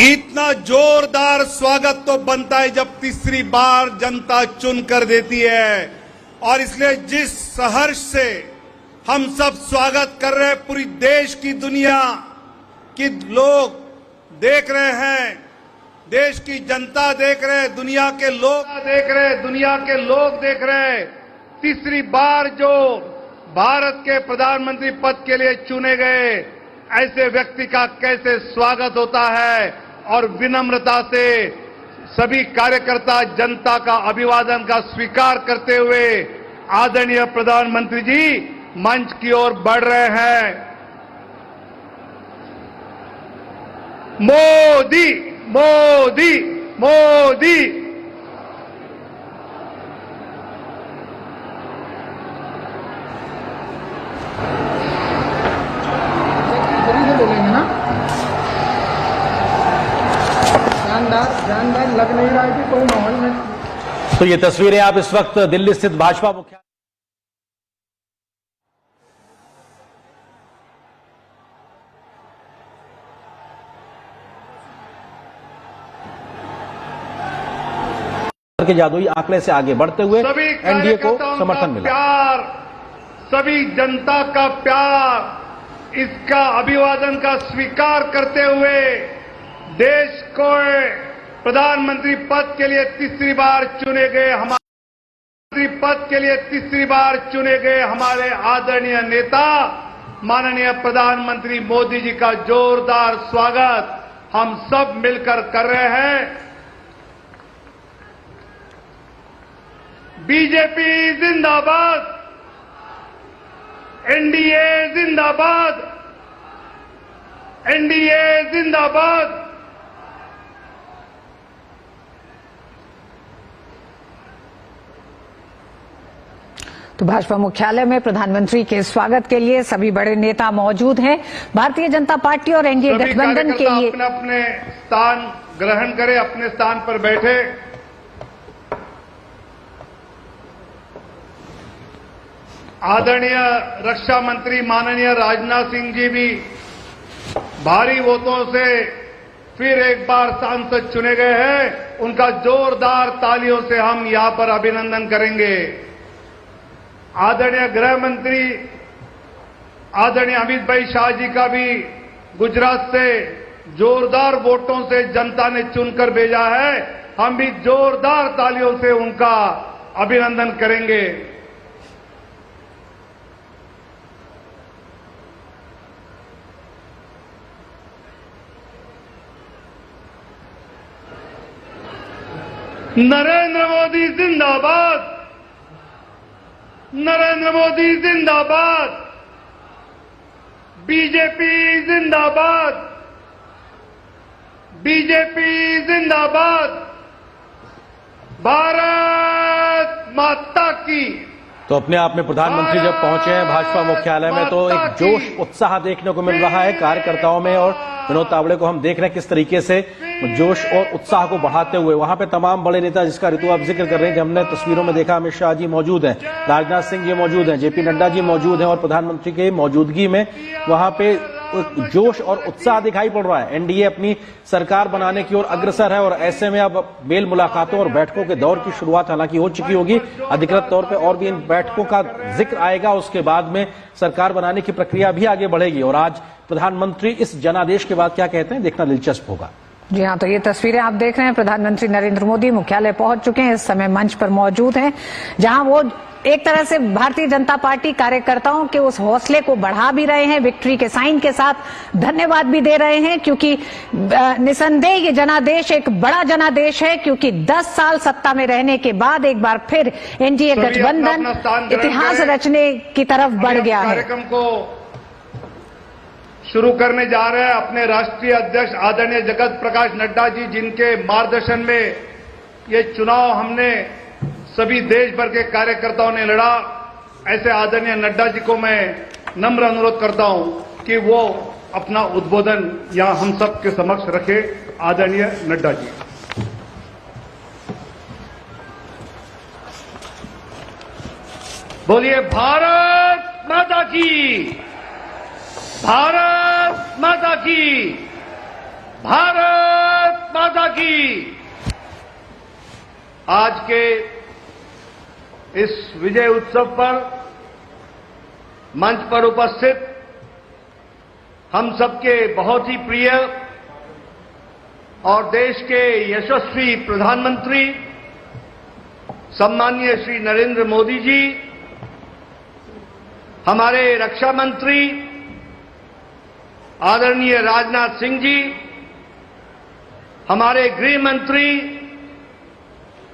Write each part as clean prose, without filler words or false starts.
इतना जोरदार स्वागत तो बनता है जब तीसरी बार जनता चुन कर देती है। और इसलिए जिस सहर्ष से हम सब स्वागत कर रहे हैं, पूरी देश की दुनिया की लोग देख रहे हैं, देश की जनता देख रहे हैं, दुनिया के लोग देख रहे हैं। तीसरी बार जो भारत के प्रधानमंत्री पद के लिए चुने गए ऐसे व्यक्ति का कैसे स्वागत होता है और विनम्रता से सभी कार्यकर्ता जनता का अभिवादन का स्वीकार करते हुए आदरणीय प्रधानमंत्री जी मंच की ओर बढ़ रहे हैं। मोदी मोदी मोदी। जानदार लग नहीं रहा है कि कोई माहौल में। तो ये तस्वीरें आप इस वक्त दिल्ली स्थित भाजपा मुख्यालय के जादुई आंकड़े से आगे बढ़ते हुए एनडीए को समर्थन मिला। प्यार, सभी जनता का प्यार, इसका अभिवादन का स्वीकार करते हुए देश को प्रधानमंत्री पद के लिए तीसरी बार चुने गए हमारे आदरणीय नेता माननीय प्रधानमंत्री मोदी जी का जोरदार स्वागत हम सब मिलकर कर रहे हैं। बीजेपी जिंदाबाद, एनडीए जिंदाबाद, एनडीए जिंदाबाद। तो भाजपा मुख्यालय में प्रधानमंत्री के स्वागत के लिए सभी बड़े नेता मौजूद हैं। भारतीय जनता पार्टी और एनडीए गठबंधन के लिए अपने अपने स्थान ग्रहण करें, अपने स्थान पर बैठे। आदरणीय रक्षा मंत्री माननीय राजनाथ सिंह जी भी भारी वोटों से फिर एक बार सांसद चुने गए हैं। उनका जोरदार तालियों से हम यहां पर अभिनंदन करेंगे। आदरणीय गृह मंत्री आदरणीय अमित भाई शाह जी का भी गुजरात से जोरदार वोटों से जनता ने चुनकर भेजा है। हम भी जोरदार तालियों से उनका अभिनंदन करेंगे। नरेंद्र मोदी जिंदाबाद, नरेंद्र मोदी जिंदाबाद, बीजेपी जिंदाबाद, बीजेपी जिंदाबाद, भारत माता की। तो अपने आप में प्रधानमंत्री जब पहुंचे हैं भाजपा मुख्यालय में तो एक जोश उत्साह देखने को मिल रहा है कार्यकर्ताओं में। और विनोद तावड़े को हम देख रहे हैं किस तरीके से जोश और उत्साह को बढ़ाते हुए वहां पे तमाम बड़े नेता जिसका ऋतु आप जिक्र कर रहे हैं कि हमने तस्वीरों में देखा, अमित शाह जी मौजूद हैं, राजनाथ सिंह जी मौजूद हैं, जेपी नड्डा जी मौजूद हैं और प्रधानमंत्री की मौजूदगी में वहां पे जोश और उत्साह दिखाई पड़ रहा है। एनडीए अपनी सरकार बनाने की ओर अग्रसर है और ऐसे में अब मेल मुलाकातों और बैठकों के दौर की शुरुआत हालांकि हो चुकी होगी अधिकृत तौर पर, और भी इन बैठकों का जिक्र आएगा। उसके बाद में सरकार बनाने की प्रक्रिया भी आगे बढ़ेगी और आज प्रधानमंत्री इस जनादेश के बाद क्या कहते हैं देखना दिलचस्प होगा। जी हाँ, तो ये तस्वीरें आप देख रहे हैं। प्रधानमंत्री नरेंद्र मोदी मुख्यालय पहुंच चुके हैं, इस समय मंच पर मौजूद हैं, जहां वो एक तरह से भारतीय जनता पार्टी कार्यकर्ताओं के उस हौसले को बढ़ा भी रहे हैं, विक्ट्री के साइन के साथ धन्यवाद भी दे रहे हैं, क्योंकि निसंदेह ये जनादेश एक बड़ा जनादेश है, क्योंकि 10 साल सत्ता में रहने के बाद एक बार फिर एनडीए गठबंधन इतिहास रचने की तरफ बढ़ गया है। कार्यक्रम को शुरू करने जा रहे हैं। अपने राष्ट्रीय अध्यक्ष आदरणीय जगत प्रकाश नड्डा जी, जिनके मार्गदर्शन में ये चुनाव हमने सभी देश भर के कार्यकर्ताओं ने लड़ा, ऐसे आदरणीय नड्डा जी को मैं नम्र अनुरोध करता हूं कि वो अपना उद्बोधन यहां हम सब के समक्ष रखे। आदरणीय नड्डा जी। बोलिए भारत माता की, भारत माता की, भारत की। आज के इस विजय उत्सव पर मंच पर उपस्थित हम सबके बहुत ही प्रिय और देश के यशस्वी प्रधानमंत्री सम्माननीय श्री नरेंद्र मोदी जी, हमारे रक्षा मंत्री आदरणीय राजनाथ सिंह जी, हमारे गृह मंत्री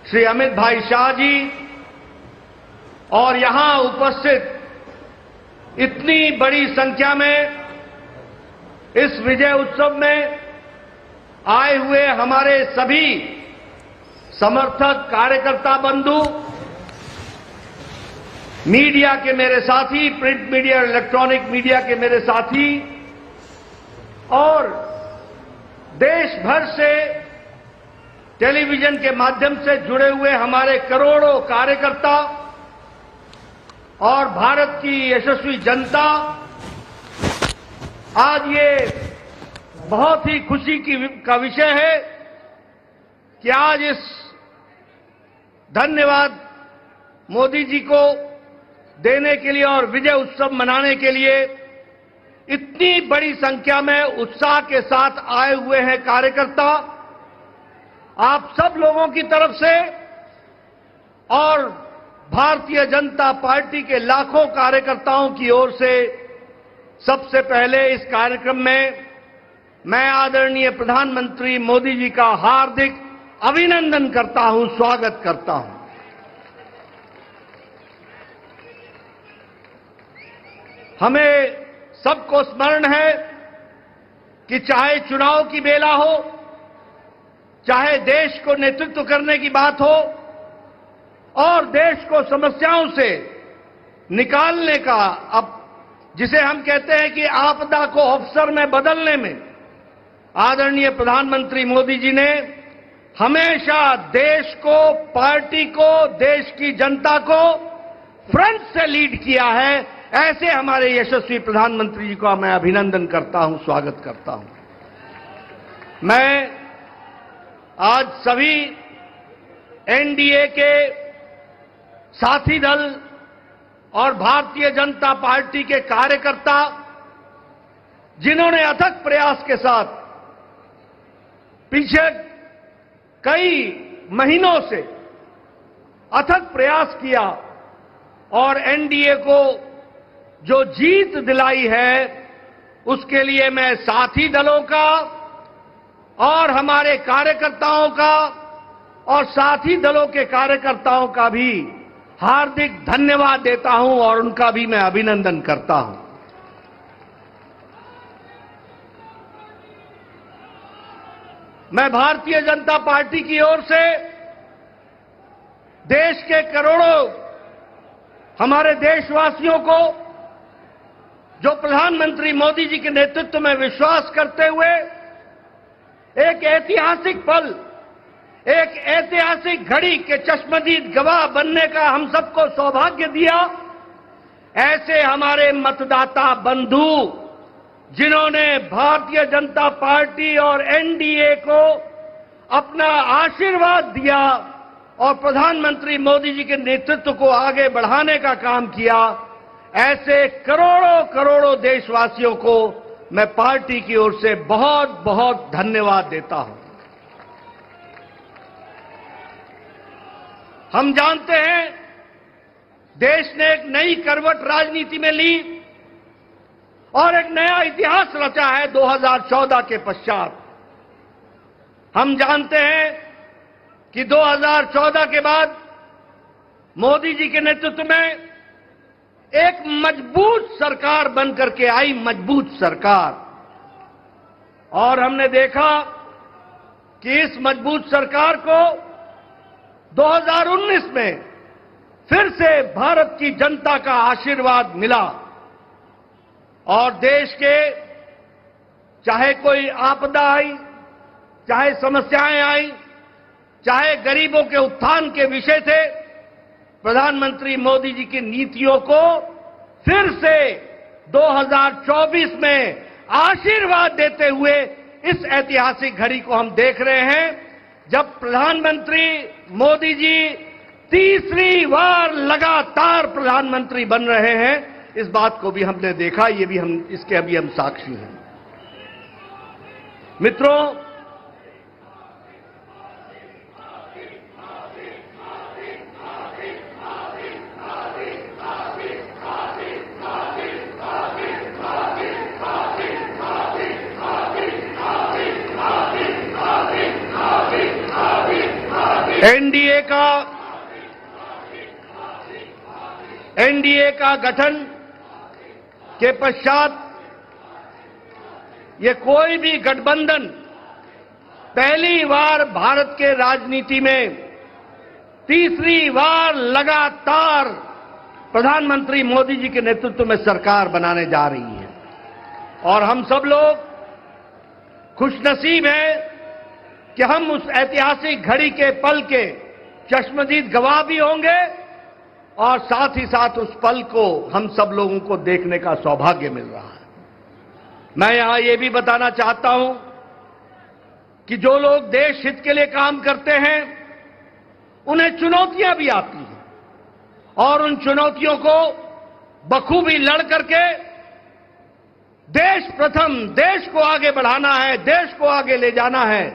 श्री अमित भाई शाह जी और यहां उपस्थित इतनी बड़ी संख्या में इस विजय उत्सव में आए हुए हमारे सभी समर्थक कार्यकर्ता बंधु, मीडिया के मेरे साथी, प्रिंट मीडिया और इलेक्ट्रॉनिक मीडिया के मेरे साथी और देश भर से टेलीविजन के माध्यम से जुड़े हुए हमारे करोड़ों कार्यकर्ता और भारत की यशस्वी जनता, आज ये बहुत ही खुशी का विषय है कि आज इस धन्यवाद मोदी जी को देने के लिए और विजय उत्सव मनाने के लिए इतनी बड़ी संख्या में उत्साह के साथ आए हुए हैं कार्यकर्ता। आप सब लोगों की तरफ से और भारतीय जनता पार्टी के लाखों कार्यकर्ताओं की ओर से सबसे पहले इस कार्यक्रम में मैं आदरणीय प्रधानमंत्री मोदी जी का हार्दिक अभिनंदन करता हूं, स्वागत करता हूं। हमें सबको स्मरण है कि चाहे चुनाव की बेला हो, चाहे देश को नेतृत्व करने की बात हो और देश को समस्याओं से निकालने का, अब जिसे हम कहते हैं कि आपदा को अवसर में बदलने में आदरणीय प्रधानमंत्री मोदी जी ने हमेशा देश को, पार्टी को, देश की जनता को फ्रंट से लीड किया है। ऐसे हमारे यशस्वी प्रधानमंत्री जी का मैं अभिनंदन करता हूं, स्वागत करता हूं। मैं आज सभी एनडीए के साथी दल और भारतीय जनता पार्टी के कार्यकर्ता, जिन्होंने अथक प्रयास के साथ पीछे कई महीनों से अथक प्रयास किया और एनडीए को जो जीत दिलाई है, उसके लिए मैं साथी दलों का और हमारे कार्यकर्ताओं का और साथी दलों के कार्यकर्ताओं का भी हार्दिक धन्यवाद देता हूं और उनका भी मैं अभिनंदन करता हूं। मैं भारतीय जनता पार्टी की ओर से देश के करोड़ों हमारे देशवासियों को, जो प्रधानमंत्री मोदी जी के नेतृत्व में विश्वास करते हुए एक ऐतिहासिक पल, एक ऐतिहासिक घड़ी के चश्मदीद गवाह बनने का हम सबको सौभाग्य दिया, ऐसे हमारे मतदाता बंधु, जिन्होंने भारतीय जनता पार्टी और एनडीए को अपना आशीर्वाद दिया और प्रधानमंत्री मोदी जी के नेतृत्व को आगे बढ़ाने का काम किया, ऐसे करोड़ों करोड़ों देशवासियों को मैं पार्टी की ओर से बहुत बहुत धन्यवाद देता हूं। हम जानते हैं देश ने एक नई करवट राजनीति में ली और एक नया इतिहास रचा है 2014 के पश्चात। हम जानते हैं कि 2014 के बाद मोदी जी के नेतृत्व में एक मजबूत सरकार बनकर के आई, मजबूत सरकार, और हमने देखा कि इस मजबूत सरकार को 2019 में फिर से भारत की जनता का आशीर्वाद मिला और देश के चाहे कोई आपदा आई, चाहे समस्याएं आई, चाहे गरीबों के उत्थान के विषय थे, प्रधानमंत्री मोदी जी की नीतियों को फिर से 2024 में आशीर्वाद देते हुए इस ऐतिहासिक घड़ी को हम देख रहे हैं। जब प्रधानमंत्री मोदी जी तीसरी बार लगातार प्रधानमंत्री बन रहे हैं, इस बात को भी हमने देखा, ये भी इसके अभी हम साक्षी हैं। मित्रों, एनडीए का गठन के पश्चात ये कोई भी गठबंधन पहली बार भारत के राजनीति में तीसरी बार लगातार प्रधानमंत्री मोदी जी के नेतृत्व में सरकार बनाने जा रही है। और हम सब लोग खुशनसीब हैं कि हम उस ऐतिहासिक घड़ी के पल के चश्मदीद गवाह भी होंगे और साथ ही साथ उस पल को हम सब लोगों को देखने का सौभाग्य मिल रहा है। मैं यहां ये भी बताना चाहता हूं कि जो लोग देश हित के लिए काम करते हैं, उन्हें चुनौतियां भी आती हैं और उन चुनौतियों को बखूबी लड़ करके देश प्रथम, देश को आगे बढ़ाना है, देश को आगे ले जाना है,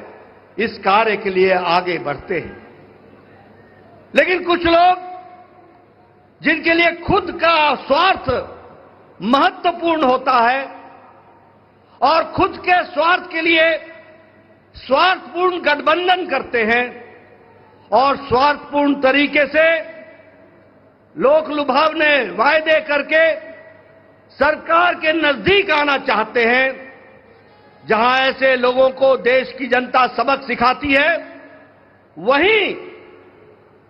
इस कार्य के लिए आगे बढ़ते हैं। लेकिन कुछ लोग जिनके लिए खुद का स्वार्थ महत्वपूर्ण होता है और खुद के स्वार्थ के लिए स्वार्थपूर्ण गठबंधन करते हैं और स्वार्थपूर्ण तरीके से लोक लुभावने वायदे करके सरकार के नजदीक आना चाहते हैं, जहां ऐसे लोगों को देश की जनता सबक सिखाती है, वहीं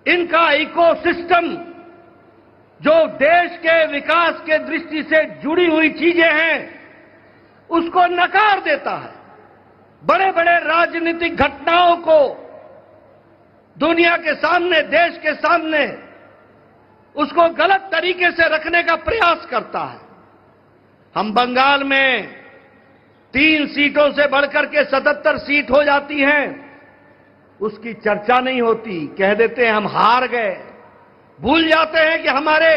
इनका इकोसिस्टम जो देश के विकास के दृष्टि से जुड़ी हुई चीजें हैं, उसको नकार देता है। बड़े बड़े राजनीतिक घटनाओं को दुनिया के सामने, देश के सामने उसको गलत तरीके से रखने का प्रयास करता है। हम बंगाल में 3 सीटों से बढ़कर के 77 सीट हो जाती हैं, उसकी चर्चा नहीं होती, कह देते हैं हम हार गए। भूल जाते हैं कि हमारे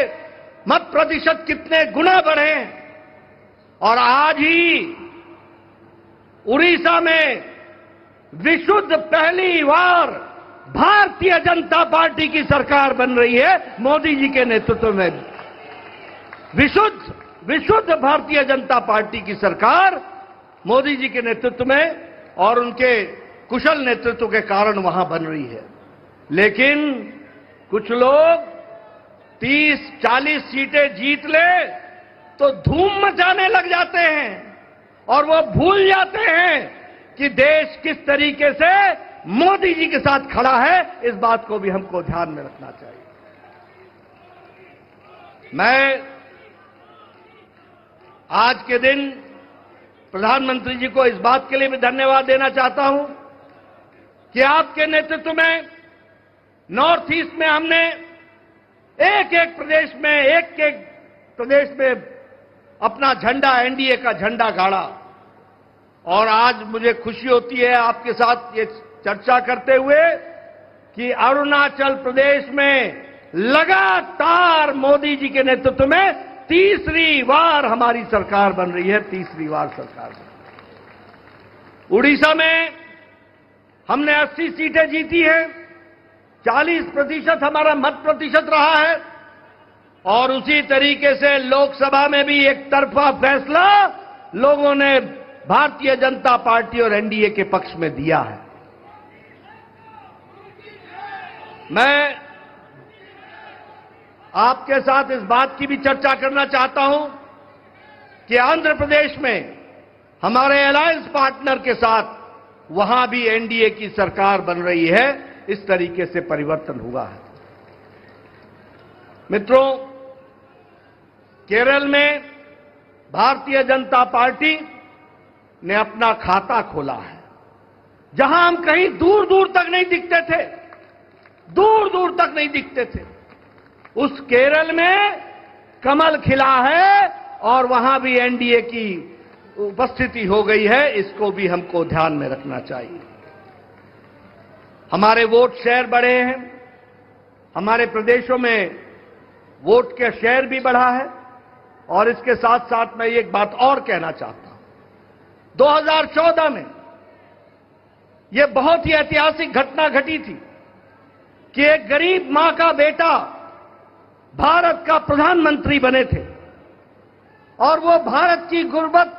मत प्रतिशत कितने गुना बढ़े हैं। और आज ही उड़ीसा में विशुद्ध पहली बार भारतीय जनता पार्टी की सरकार बन रही है, मोदी जी के नेतृत्व में। विशुद्ध भारतीय जनता पार्टी की सरकार मोदी जी के नेतृत्व में और उनके कुशल नेतृत्व के कारण वहां बन रही है। लेकिन कुछ लोग 30-40 सीटें जीत ले तो धूम मचाने लग जाते हैं और वो भूल जाते हैं कि देश किस तरीके से मोदी जी के साथ खड़ा है। इस बात को भी हमको ध्यान में रखना चाहिए। मैं आज के दिन प्रधानमंत्री जी को इस बात के लिए भी धन्यवाद देना चाहता हूं कि आपके नेतृत्व में नॉर्थ ईस्ट में हमने एक एक प्रदेश में अपना झंडा, एनडीए का झंडा गाड़ा। और आज मुझे खुशी होती है आपके साथ ये चर्चा करते हुए कि अरुणाचल प्रदेश में लगातार मोदी जी के नेतृत्व में तीसरी बार हमारी सरकार बन रही है, तीसरी बार सरकार बन रही है। उड़ीसा में हमने 80 सीटें जीती हैं, 40% हमारा मत प्रतिशत रहा है और उसी तरीके से लोकसभा में भी एक तरफा फैसला लोगों ने भारतीय जनता पार्टी और एनडीए के पक्ष में दिया है। मैं आपके साथ इस बात की भी चर्चा करना चाहता हूं कि आंध्र प्रदेश में हमारे अलायंस पार्टनर के साथ वहां भी एनडीए की सरकार बन रही है। इस तरीके से परिवर्तन हुआ है। मित्रों, केरल में भारतीय जनता पार्टी ने अपना खाता खोला है, जहां हम कहीं दूर दूर तक नहीं दिखते थे, दूर दूर तक नहीं दिखते थे, उस केरल में कमल खिला है और वहां भी एनडीए की उपस्थिति हो गई है। इसको भी हमको ध्यान में रखना चाहिए। हमारे वोट शेयर बढ़े हैं, हमारे प्रदेशों में वोट के शेयर भी बढ़ा है। और इसके साथ साथ मैं एक बात और कहना चाहता हूं, 2014 में यह बहुत ही ऐतिहासिक घटना घटी थी कि एक गरीब मां का बेटा भारत का प्रधानमंत्री बने थे और वो भारत की गुर्बत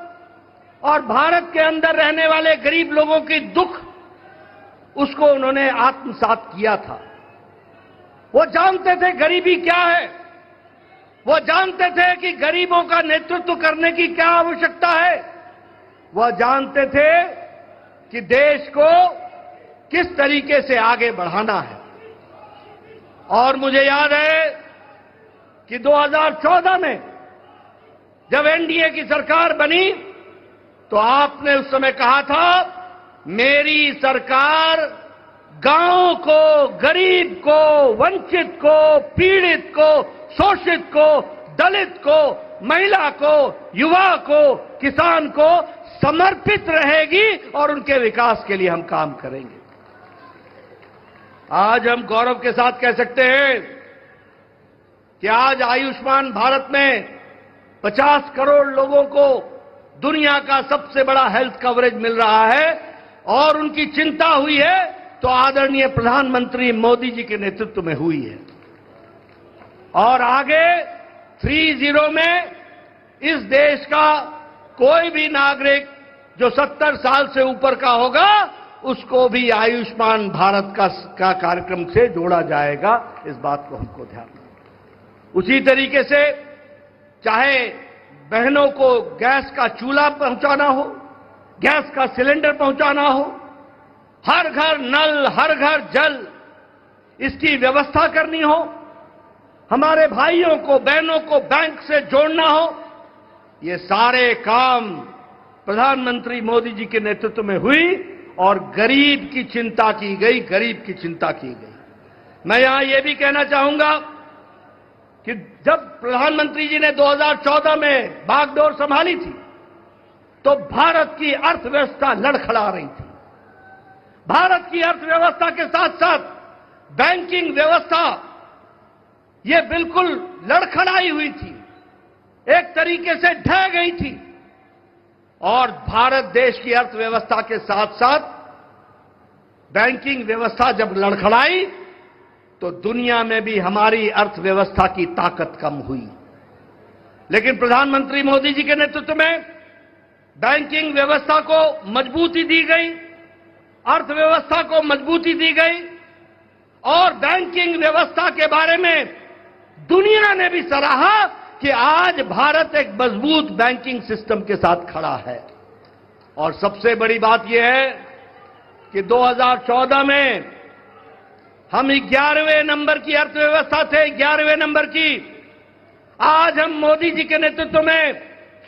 और भारत के अंदर रहने वाले गरीब लोगों की दुख उसको उन्होंने आत्मसात किया था। वो जानते थे गरीबी क्या है, वो जानते थे कि गरीबों का नेतृत्व करने की क्या आवश्यकता है, वह जानते थे कि देश को किस तरीके से आगे बढ़ाना है। और मुझे याद है कि 2014 में जब एनडीए की सरकार बनी तो आपने उस समय कहा था, मेरी सरकार गांव को, गरीब को, वंचित को, पीड़ित को, शोषित को, दलित को, महिला को, युवा को, किसान को समर्पित रहेगी और उनके विकास के लिए हम काम करेंगे। आज हम गौरव के साथ कह सकते हैं कि आज आयुष्मान भारत में 50 करोड़ लोगों को दुनिया का सबसे बड़ा हेल्थ कवरेज मिल रहा है और उनकी चिंता हुई है तो आदरणीय प्रधानमंत्री मोदी जी के नेतृत्व में हुई है। और आगे 30 में इस देश का कोई भी नागरिक जो 70 साल से ऊपर का होगा उसको भी आयुष्मान भारत का कार्यक्रम से जोड़ा जाएगा। इस बात को हमको ध्यान रखना। उसी तरीके से चाहे बहनों को गैस का चूल्हा पहुंचाना हो, गैस का सिलेंडर पहुंचाना हो, हर घर नल, हर घर जल, इसकी व्यवस्था करनी हो, हमारे भाइयों को, बहनों को बैंक से जोड़ना हो, ये सारे काम प्रधानमंत्री मोदी जी के नेतृत्व में हुई और गरीब की चिंता की गई, गरीब की चिंता की गई। मैं यहां यह भी कहना चाहूंगा कि जब प्रधानमंत्री जी ने 2014 में बागडोर संभाली थी तो भारत की अर्थव्यवस्था लड़खड़ा रही थी। भारत की अर्थव्यवस्था के साथ साथ बैंकिंग व्यवस्था ये बिल्कुल लड़खड़ाई हुई थी, एक तरीके से ढह गई थी। और भारत देश की अर्थव्यवस्था के साथ साथ बैंकिंग व्यवस्था जब लड़खड़ाई तो दुनिया में भी हमारी अर्थव्यवस्था की ताकत कम हुई। लेकिन प्रधानमंत्री मोदी जी के नेतृत्व में बैंकिंग व्यवस्था को मजबूती दी गई, अर्थव्यवस्था को मजबूती दी गई और बैंकिंग व्यवस्था के बारे में दुनिया ने भी सराहा कि आज भारत एक मजबूत बैंकिंग सिस्टम के साथ खड़ा है। और सबसे बड़ी बात यह है कि 2014 में हम 11वें नंबर की अर्थव्यवस्था थे, 11वें नंबर की। आज हम मोदी जी के नेतृत्व में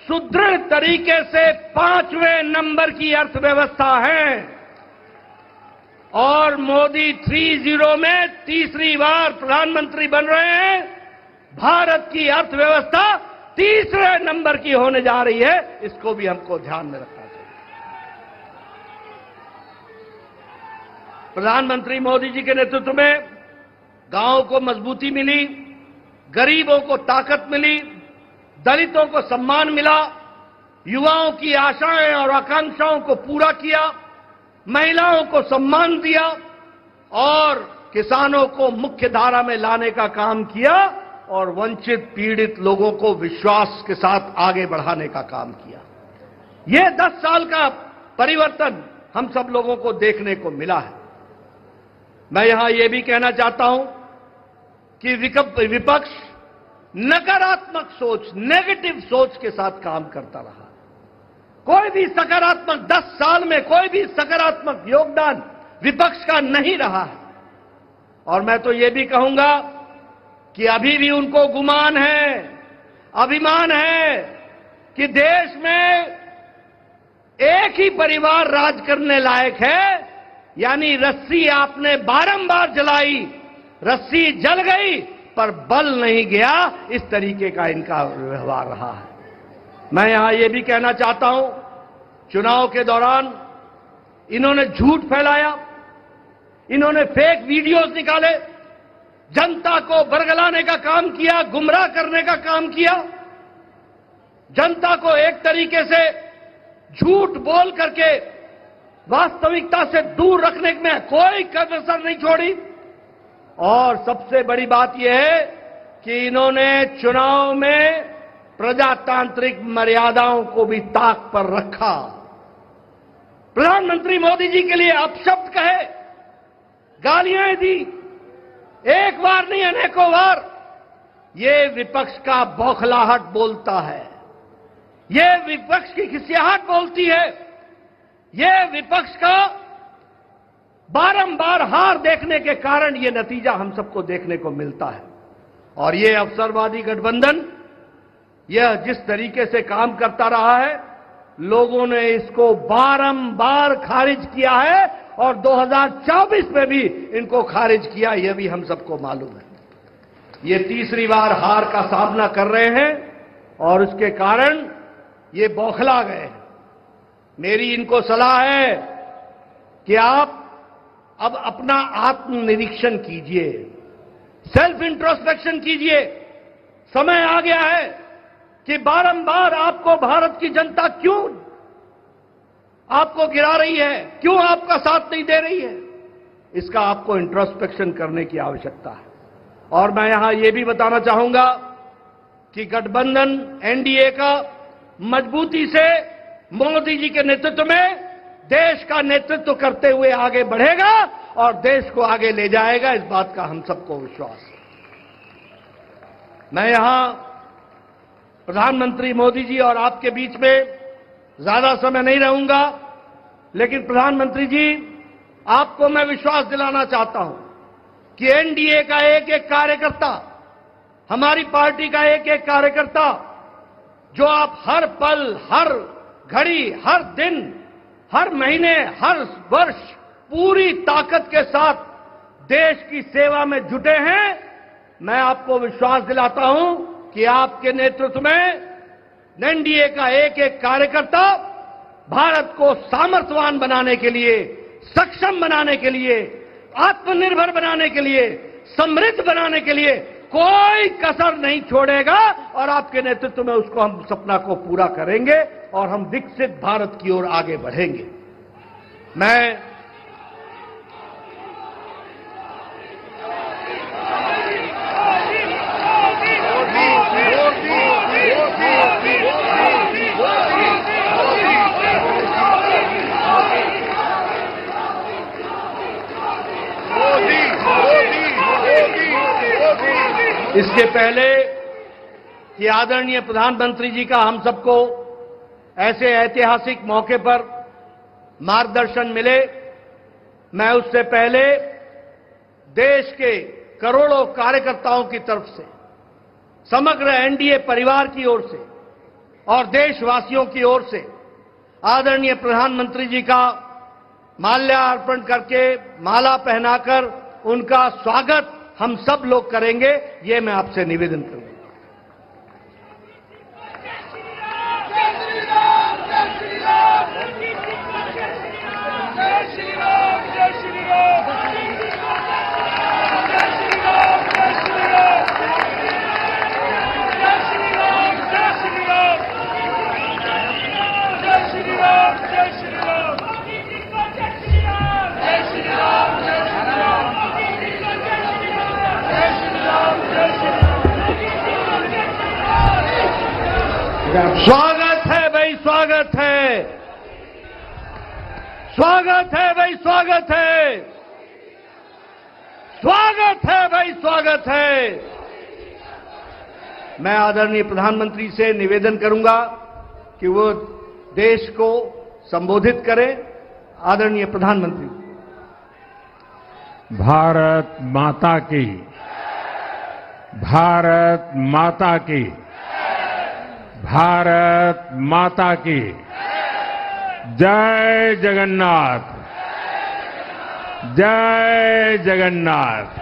सुदृढ़ तरीके से 5वें नंबर की अर्थव्यवस्था है और मोदी 30 में तीसरी बार प्रधानमंत्री बन रहे हैं। भारत की अर्थव्यवस्था तीसरे नंबर की होने जा रही है, इसको भी हमको ध्यान में रखना चाहिए। प्रधानमंत्री मोदी जी के नेतृत्व में गांवों को मजबूती मिली, गरीबों को ताकत मिली, दलितों को सम्मान मिला, युवाओं की आशाएं और आकांक्षाओं को पूरा किया, महिलाओं को सम्मान दिया और किसानों को मुख्य धारा में लाने का काम किया और वंचित पीड़ित लोगों को विश्वास के साथ आगे बढ़ाने का काम किया। यह 10 साल का परिवर्तन हम सब लोगों को देखने को मिला है। मैं यहां यह भी कहना चाहता हूं कि विपक्ष नकारात्मक सोच, नेगेटिव सोच के साथ काम करता रहा। कोई भी सकारात्मक 10 साल में कोई भी सकारात्मक योगदान विपक्ष का नहीं रहा है। और मैं तो यह भी कहूंगा कि अभी भी उनको गुमान है, अभिमान है कि देश में एक ही परिवार राज करने लायक है। यानी रस्सी आपने बारंबार जलाई, रस्सी जल गई पर बल नहीं गया, इस तरीके का इनका व्यवहार रहा है। मैं यहां यह भी कहना चाहता हूं, चुनाव के दौरान इन्होंने झूठ फैलाया, इन्होंने फेक वीडियोस निकाले, जनता को बरगलाने का काम किया, गुमराह करने का काम किया, जनता को एक तरीके से झूठ बोल करके वास्तविकता से दूर रखने में कोई कसर नहीं छोड़ी। और सबसे बड़ी बात यह है कि इन्होंने चुनाव में प्रजातांत्रिक मर्यादाओं को भी ताक पर रखा। प्रधानमंत्री मोदी जी के लिए अपशब्द कहे, गालियां दी, एक बार नहीं अनेकों बार। ये विपक्ष का बौखलाहट बोलता है, ये विपक्ष की खिसियाहट बोलती है, ये विपक्ष का बारंबार हार देखने के कारण ये नतीजा हम सबको देखने को मिलता है। और ये अवसरवादी गठबंधन यह जिस तरीके से काम करता रहा है, लोगों ने इसको बारंबार खारिज किया है और 2024 में भी इनको खारिज किया, यह भी हम सबको मालूम है। ये तीसरी बार हार का सामना कर रहे हैं और उसके कारण ये बौखला गए हैं। मेरी इनको सलाह है कि आप अब अपना आत्मनिरीक्षण कीजिए, सेल्फ इंट्रोस्पेक्शन कीजिए। समय आ गया है कि बारंबार आपको भारत की जनता क्यों आपको गिरा रही है, क्यों आपका साथ नहीं दे रही है, इसका आपको इंट्रोस्पेक्शन करने की आवश्यकता है। और मैं यहां यह भी बताना चाहूंगा कि गठबंधन एनडीए का मजबूती से मोदी जी के नेतृत्व में देश का नेतृत्व करते हुए आगे बढ़ेगा और देश को आगे ले जाएगा, इस बात का हम सबको विश्वास है। मैं यहां प्रधानमंत्री मोदी जी और आपके बीच में ज्यादा समय नहीं रहूंगा, लेकिन प्रधानमंत्री जी आपको मैं विश्वास दिलाना चाहता हूं कि एनडीए का एक एक कार्यकर्ता, हमारी पार्टी का एक एक कार्यकर्ता, जो आप हर पल, हर घड़ी, हर दिन, हर महीने, हर वर्ष पूरी ताकत के साथ देश की सेवा में जुटे हैं, मैं आपको विश्वास दिलाता हूं कि आपके नेतृत्व में एनडीए का एक एक कार्यकर्ता भारत को सामर्थ्यवान बनाने के लिए, सक्षम बनाने के लिए, आत्मनिर्भर बनाने के लिए, समृद्ध बनाने के लिए कोई कसर नहीं छोड़ेगा और आपके नेतृत्व में उसको हम सपना को पूरा करेंगे और हम विकसित भारत की ओर आगे बढ़ेंगे। मैं इसके पहले कि आदरणीय प्रधानमंत्री जी का हम सबको ऐसे ऐतिहासिक मौके पर मार्गदर्शन मिले, मैं उससे पहले देश के करोड़ों कार्यकर्ताओं की तरफ से, समग्र एनडीए परिवार की ओर से और देशवासियों की ओर से आदरणीय प्रधानमंत्री जी का माल्यार्पण करके, माला पहनाकर उनका स्वागत हम सब लोग करेंगे, ये मैं आपसे निवेदन करूंगा। स्वागत है भाई, स्वागत है, स्वागत है भाई, स्वागत है, स्वागत है भाई, स्वागत है। मैं आदरणीय प्रधानमंत्री से निवेदन करूंगा कि वो देश को संबोधित करें। आदरणीय प्रधानमंत्री। भारत माता की, भारत माता की, भारत माता की जय जगन्नाथ, जय जगन्नाथ।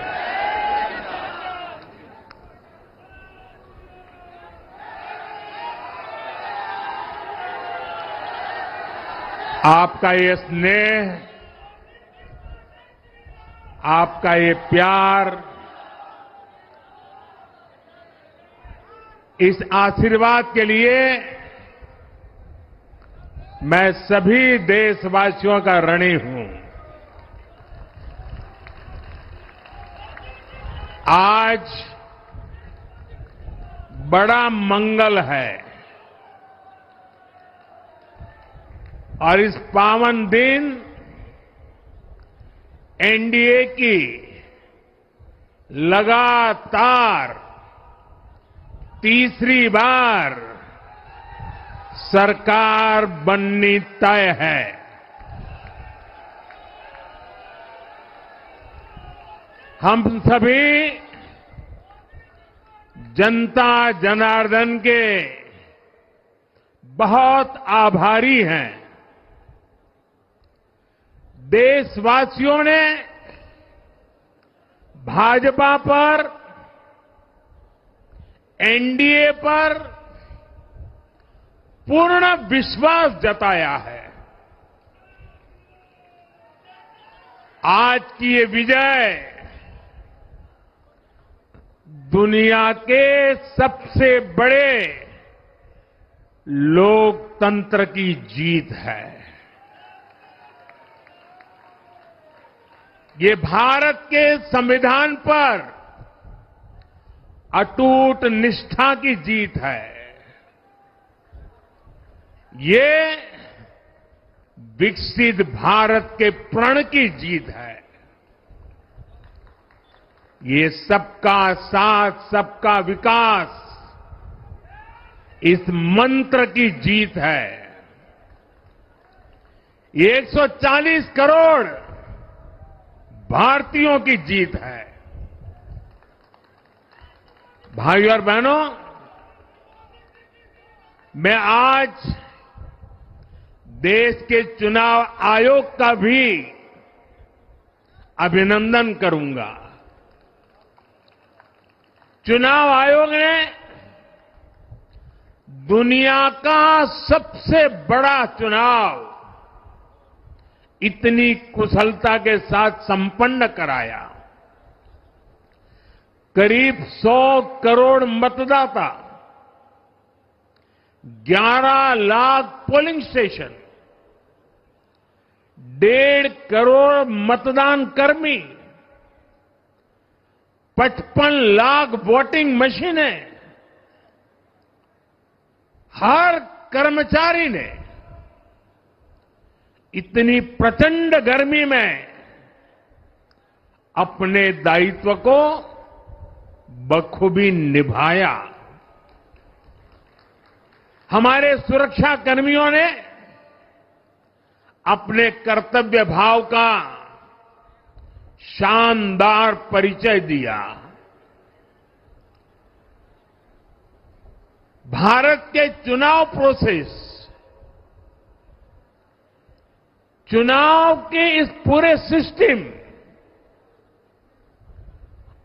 आपका ये स्नेह, आपका ये प्यार, इस आशीर्वाद के लिए मैं सभी देशवासियों का ऋणी हूं। आज बड़ा मंगल है और इस पावन दिन एनडीए की लगातार तीसरी बार सरकार बननी तय है। हम सभी जनता जनार्दन के बहुत आभारी हैं। देशवासियों ने भाजपा पर, एनडीए पर पूर्ण विश्वास जताया है। आज की ये विजय दुनिया के सबसे बड़े लोकतंत्र की जीत है। ये भारत के संविधान पर अटूट निष्ठा की जीत है। ये विकसित भारत के प्रण की जीत है। ये सबका साथ, सबका विकास, इस मंत्र की जीत है। ये 140 करोड़ भारतीयों की जीत है। भाइयों और बहनों, मैं आज देश के चुनाव आयोग का भी अभिनंदन करूंगा। चुनाव आयोग ने दुनिया का सबसे बड़ा चुनाव इतनी कुशलता के साथ संपन्न कराया। करीब 100 करोड़ मतदाता, 11 लाख पोलिंग स्टेशन, 1.5 करोड़ मतदान कर्मी, 55 लाख वोटिंग मशीनें, हर कर्मचारी ने इतनी प्रचंड गर्मी में अपने दायित्व को बखूबी निभाया। हमारे सुरक्षा कर्मियों ने अपने कर्तव्य भाव का शानदार परिचय दिया। भारत के चुनाव प्रोसेस, चुनाव के इस पूरे सिस्टम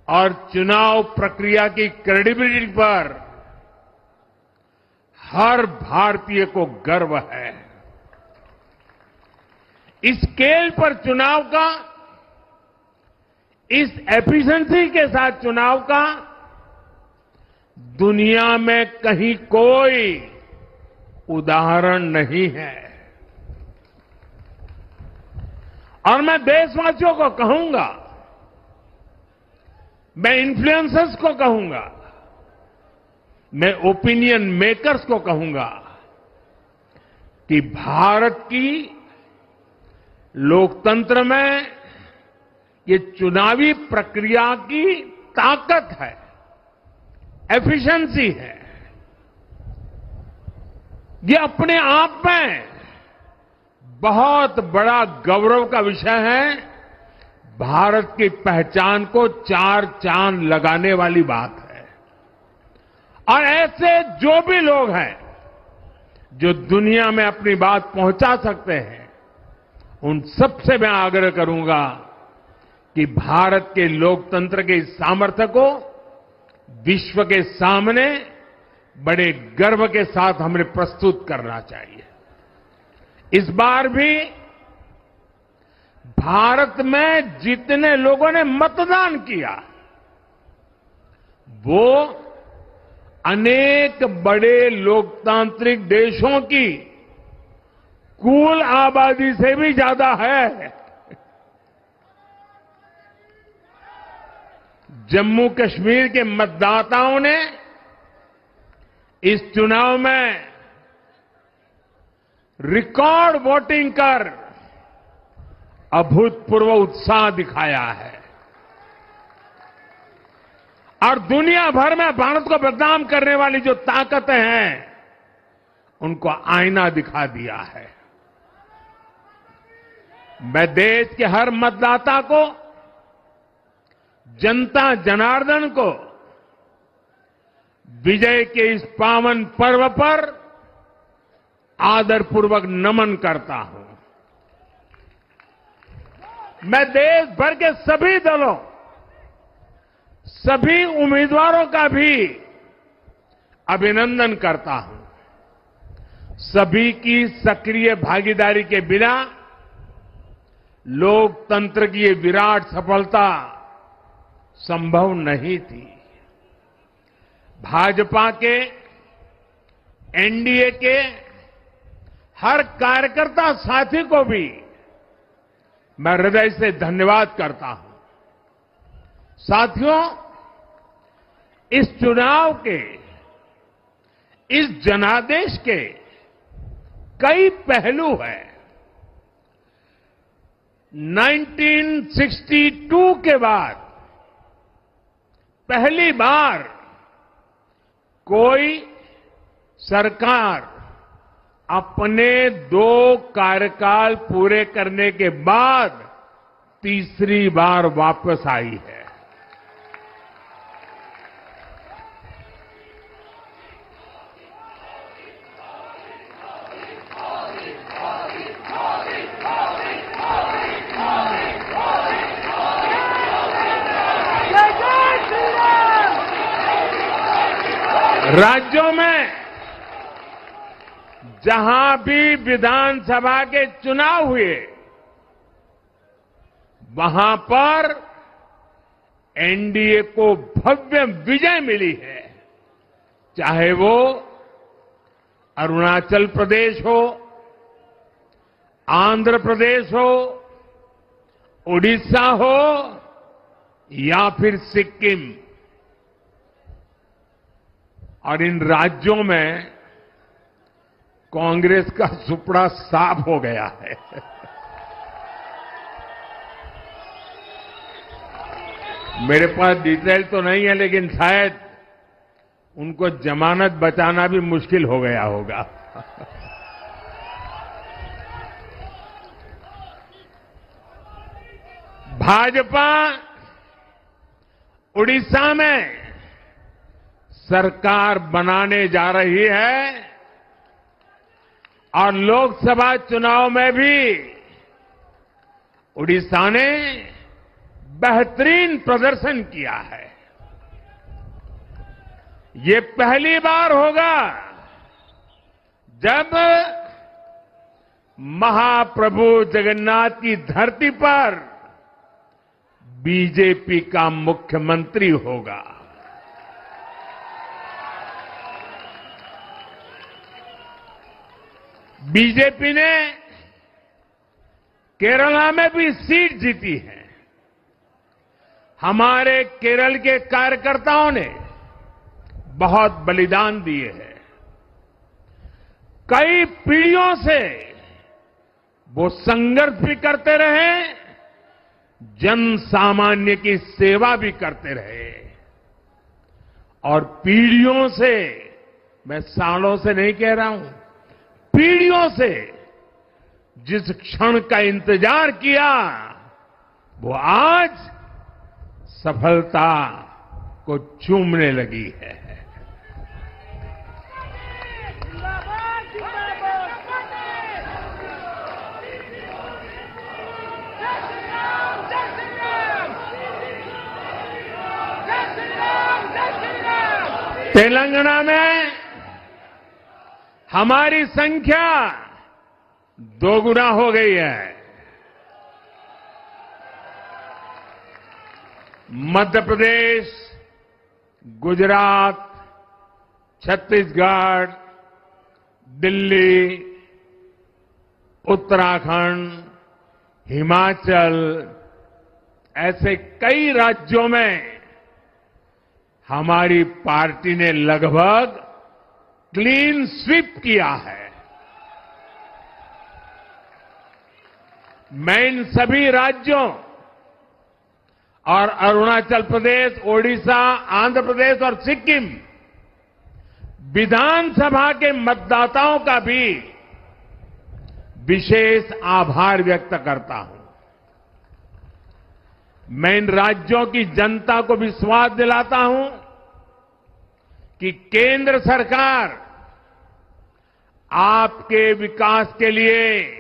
और चुनाव प्रक्रिया की क्रेडिबिलिटी पर हर भारतीय को गर्व है। इस स्केल पर चुनाव का, इस एफिशिएंसी के साथ चुनाव का दुनिया में कहीं कोई उदाहरण नहीं है। और मैं देशवासियों को कहूंगा, मैं इन्फ्लुएंसर्स को कहूंगा, मैं ओपिनियन मेकर्स को कहूंगा कि भारत की लोकतंत्र में ये चुनावी प्रक्रिया की ताकत है, एफिशिएंसी है। ये अपने आप में बहुत बड़ा गौरव का विषय है। भारत की पहचान को 4 चांद लगाने वाली बात है। और ऐसे जो भी लोग हैं जो दुनिया में अपनी बात पहुंचा सकते हैं, उन सबसे मैं आग्रह करूंगा कि भारत के लोकतंत्र के इस सामर्थ्य को विश्व के सामने बड़े गर्व के साथ हमें प्रस्तुत करना चाहिए। इस बार भी भारत में जितने लोगों ने मतदान किया वो अनेक बड़े लोकतांत्रिक देशों की कुल आबादी से भी ज्यादा है। जम्मू कश्मीर के मतदाताओं ने इस चुनाव में रिकॉर्ड वोटिंग कर अभूतपूर्व उत्साह दिखाया है और दुनिया भर में भारत को बदनाम करने वाली जो ताकतें हैं उनको आईना दिखा दिया है। मैं देश के हर मतदाता को, जनता जनार्दन को विजय के इस पावन पर्व पर आदरपूर्वक नमन करता हूं। मैं देश भर के सभी दलों, सभी उम्मीदवारों का भी अभिनंदन करता हूं। सभी की सक्रिय भागीदारी के बिना लोकतंत्र की ये विराट सफलता संभव नहीं थी। भाजपा के, एनडीए के हर कार्यकर्ता साथी को भी मैं हृदय से धन्यवाद करता हूं। साथियों, इस चुनाव के, इस जनादेश के कई पहलू हैं। 1962 के बाद पहली बार कोई सरकार अपने 2 कार्यकाल पूरे करने के बाद तीसरी बार वापस आई है। राज्यों में जहां भी विधानसभा के चुनाव हुए वहां पर एनडीए को भव्य विजय मिली है। चाहे वो अरुणाचल प्रदेश हो, आंध्र प्रदेश हो, उड़ीसा हो या फिर सिक्किम। और इन राज्यों में कांग्रेस का सुपड़ा साफ हो गया है। मेरे पास डिटेल तो नहीं है, लेकिन शायद उनको जमानत बचाना भी मुश्किल हो गया होगा। भाजपा उड़ीसा में सरकार बनाने जा रही है और लोकसभा चुनाव में भी उड़ीसा ने बेहतरीन प्रदर्शन किया है। ये पहली बार होगा जब महाप्रभु जगन्नाथ की धरती पर बीजेपी का मुख्यमंत्री होगा। बीजेपी ने केरला में भी सीट जीती है। हमारे केरल के कार्यकर्ताओं ने बहुत बलिदान दिए हैं। कई पीढ़ियों से वो संघर्ष भी करते रहे, जन सामान्य की सेवा भी करते रहे और पीढ़ियों से, मैं सालों से नहीं कह रहा हूं, पीढ़ियों से जिस क्षण का इंतजार किया वो आज सफलता को चूमने लगी है। तेलंगाना में हमारी संख्या दोगुना हो गई है। मध्य प्रदेश, गुजरात, छत्तीसगढ़, दिल्ली, उत्तराखंड, हिमाचल, ऐसे कई राज्यों में हमारी पार्टी ने लगभग क्लीन स्वीप किया है। मैं इन सभी राज्यों और अरुणाचल प्रदेश, ओडिशा, आंध्र प्रदेश और सिक्किम विधानसभा के मतदाताओं का भी विशेष आभार व्यक्त करता हूं। मैं इन राज्यों की जनता को विश्वास दिलाता हूं कि केंद्र सरकार आपके विकास के लिए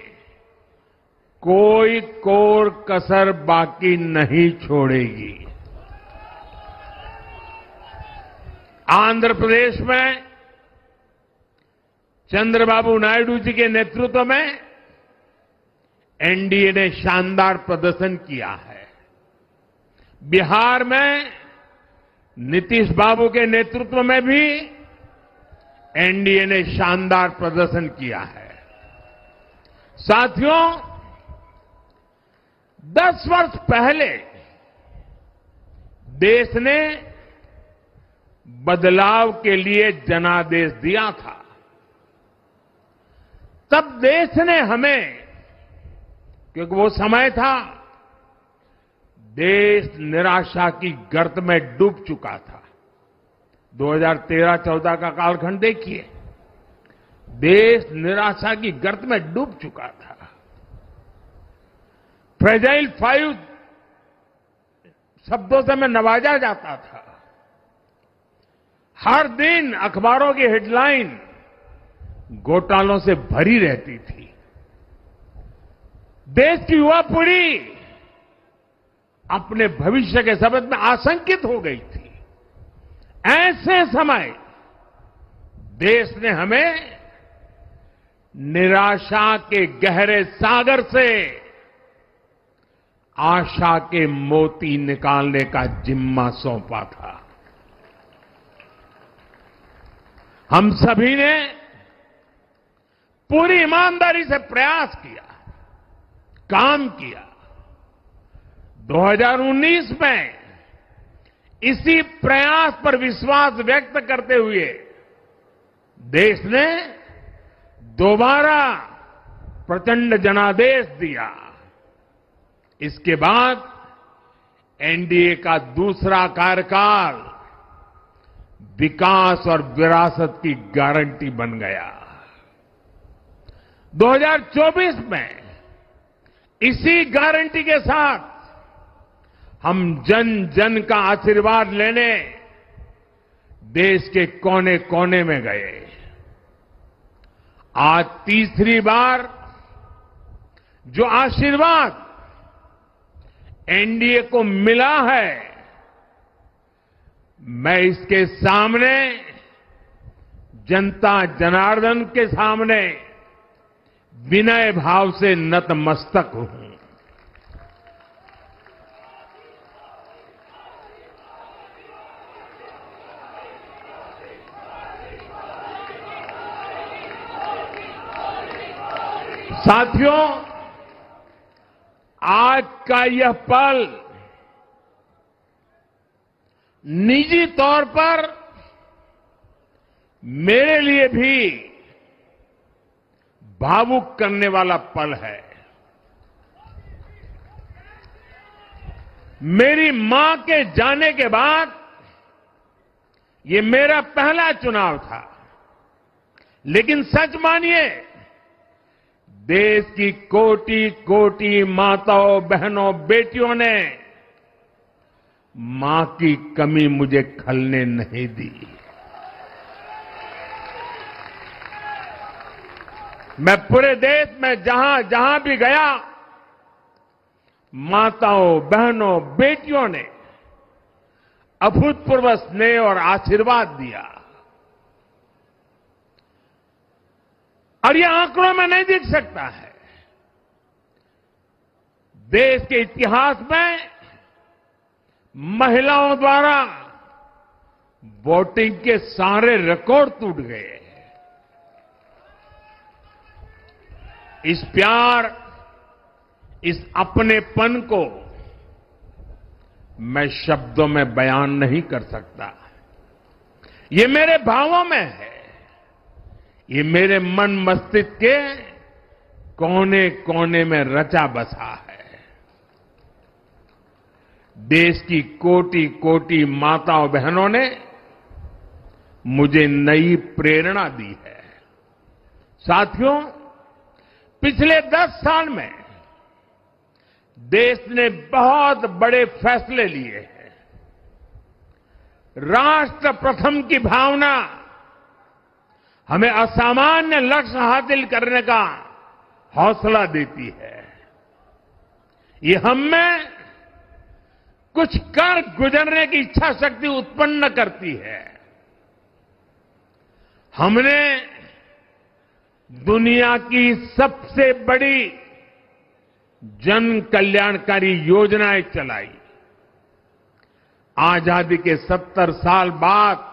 कोई कोर कसर बाकी नहीं छोड़ेगी। आंध्र प्रदेश में चंद्रबाबू नायडू जी के नेतृत्व में एनडीए ने शानदार प्रदर्शन किया है। बिहार में नीतीश बाबू के नेतृत्व में भी एनडीए ने शानदार प्रदर्शन किया है। साथियों, 10 वर्ष पहले देश ने बदलाव के लिए जनादेश दिया था। तब देश ने हमें, क्योंकि वो समय था देश निराशा की गर्त में डूब चुका था। 2013-14 का कालखंड देखिए, देश निराशा की गर्त में डूब चुका था। फ्रेजाइल 5 शब्दों से मैं नवाजा जाता था। हर दिन अखबारों की हेडलाइन घोटालों से भरी रहती थी। देश की युवा पीढ़ी अपने भविष्य के संबंध में आशंकित हो गई थी। ऐसे समय देश ने हमें निराशा के गहरे सागर से आशा के मोती निकालने का जिम्मा सौंपा था। हम सभी ने पूरी ईमानदारी से प्रयास किया, काम किया। 2019 में इसी प्रयास पर विश्वास व्यक्त करते हुए देश ने दोबारा प्रचंड जनादेश दिया। इसके बाद एनडीए का दूसरा कार्यकाल विकास और विरासत की गारंटी बन गया। 2024 में इसी गारंटी के साथ हम जन जन का आशीर्वाद लेने देश के कोने कोने में गए। आज तीसरी बार जो आशीर्वाद एनडीए को मिला है, मैं इसके सामने, जनता जनार्दन के सामने विनय भाव से नतमस्तक हूं। साथियों, आज का यह पल निजी तौर पर मेरे लिए भी भावुक करने वाला पल है। मेरी मां के जाने के बाद ये मेरा पहला चुनाव था, लेकिन सच मानिए, देश की कोटि कोटि माताओं, बहनों, बेटियों ने मां की कमी मुझे खलने नहीं दी। मैं पूरे देश में जहां जहां भी गया, माताओं, बहनों, बेटियों ने अभूतपूर्व स्नेह और आशीर्वाद दिया। और यह आंकड़ों में नहीं दिख सकता है। देश के इतिहास में महिलाओं द्वारा वोटिंग के सारे रिकॉर्ड टूट गए। इस प्यार, इस अपनेपन को मैं शब्दों में बयान नहीं कर सकता। ये मेरे भावों में है, ये मेरे मन मस्तिष्क के कोने कोने में रचा बसा है। देश की कोटि कोटि माताओं बहनों ने मुझे नई प्रेरणा दी है। साथियों, पिछले 10 साल में देश ने बहुत बड़े फैसले लिए हैं। राष्ट्र प्रथम की भावना हमें असामान्य लक्ष्य हासिल करने का हौसला देती है। ये हम में कुछ कर गुजरने की इच्छा शक्ति उत्पन्न करती है। हमने दुनिया की सबसे बड़ी जन कल्याणकारी योजनाएं चलाई। आजादी के 70 साल बाद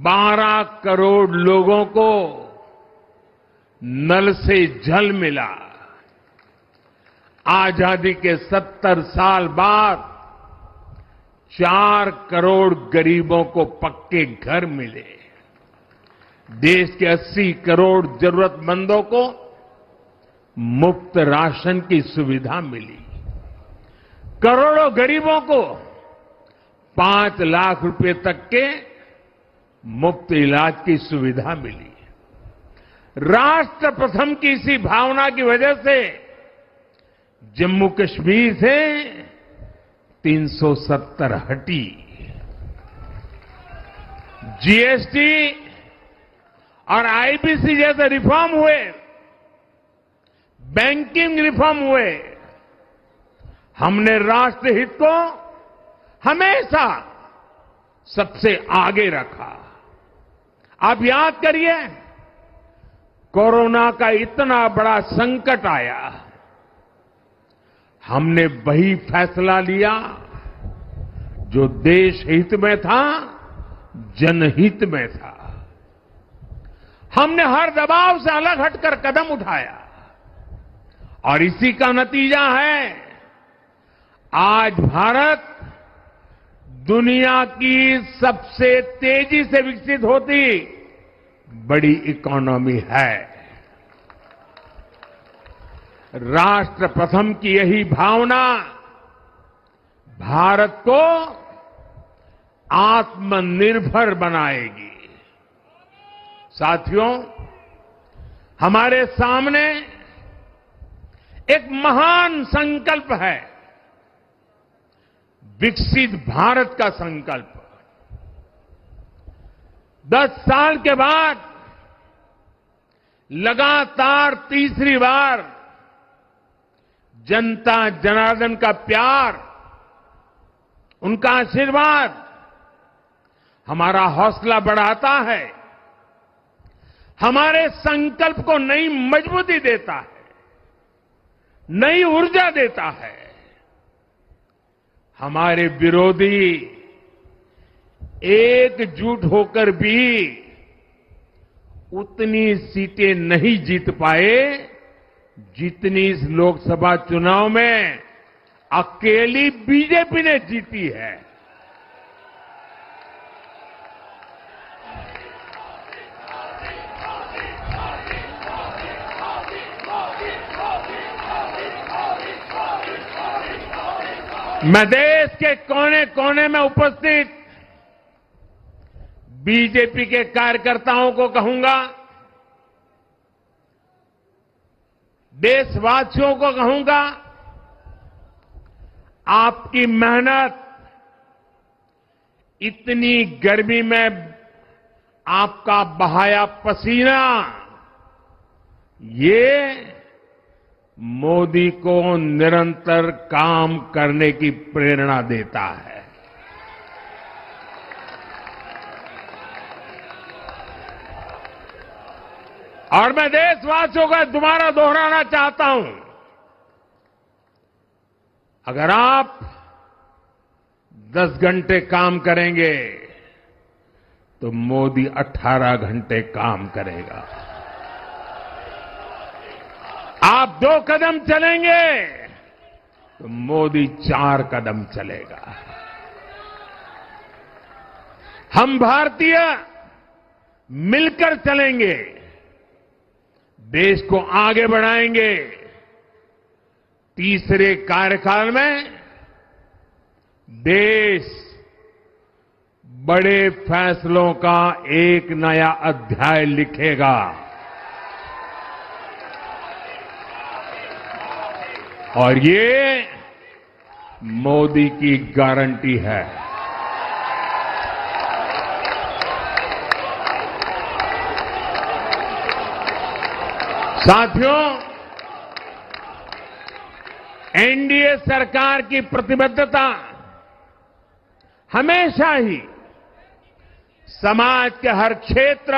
12 करोड़ लोगों को नल से जल मिला। आजादी के 70 साल बाद 4 करोड़ गरीबों को पक्के घर मिले। देश के 80 करोड़ जरूरतमंदों को मुफ्त राशन की सुविधा मिली। करोड़ों गरीबों को 5 लाख रुपए तक के मुफ्त इलाज की सुविधा मिली। राष्ट्र प्रथम की इसी भावना की वजह से जम्मू कश्मीर से 370 हटी। जीएसटी और आईबीसी जैसे रिफॉर्म हुए, बैंकिंग रिफॉर्म हुए। हमने राष्ट्रहित को हमेशा सबसे आगे रखा। आप याद करिए, कोरोना का इतना बड़ा संकट आया, हमने वही फैसला लिया जो देश हित में था, जनहित में था। हमने हर दबाव से अलग हटकर कदम उठाया और इसी का नतीजा है आज भारत दुनिया की सबसे तेजी से विकसित होती बड़ी इकोनॉमी है। राष्ट्र प्रथम की यही भावना भारत को आत्मनिर्भर बनाएगी। साथियों, हमारे सामने एक महान संकल्प है, विकसित भारत का संकल्प। 10 साल के बाद लगातार तीसरी बार जनता जनार्दन का प्यार, उनका आशीर्वाद हमारा हौसला बढ़ाता है, हमारे संकल्प को नई मजबूती देता है, नई ऊर्जा देता है। हमारे विरोधी एकजुट होकर भी उतनी सीटें नहीं जीत पाए जितनी इस लोकसभा चुनाव में अकेली बीजेपी ने जीती है। मैं देश के कोने कोने में उपस्थित बीजेपी के कार्यकर्ताओं को कहूंगा, देशवासियों को कहूंगा, आपकी मेहनत, इतनी गर्मी में आपका बहाया पसीना, ये मोदी को निरंतर काम करने की प्रेरणा देता है। और मैं देशवासियों का दोबारा दोहराना चाहता हूं, अगर आप 10 घंटे काम करेंगे तो मोदी 18 घंटे काम करेगा। आप 2 कदम चलेंगे तो मोदी 4 कदम चलेगा। हम भारतीय मिलकर चलेंगे, देश को आगे बढ़ाएंगे। तीसरे कार्यकाल में देश बड़े फैसलों का एक नया अध्याय लिखेगा। और ये मोदी की गारंटी है। साथियों, एनडीए सरकार की प्रतिबद्धता हमेशा ही समाज के हर क्षेत्र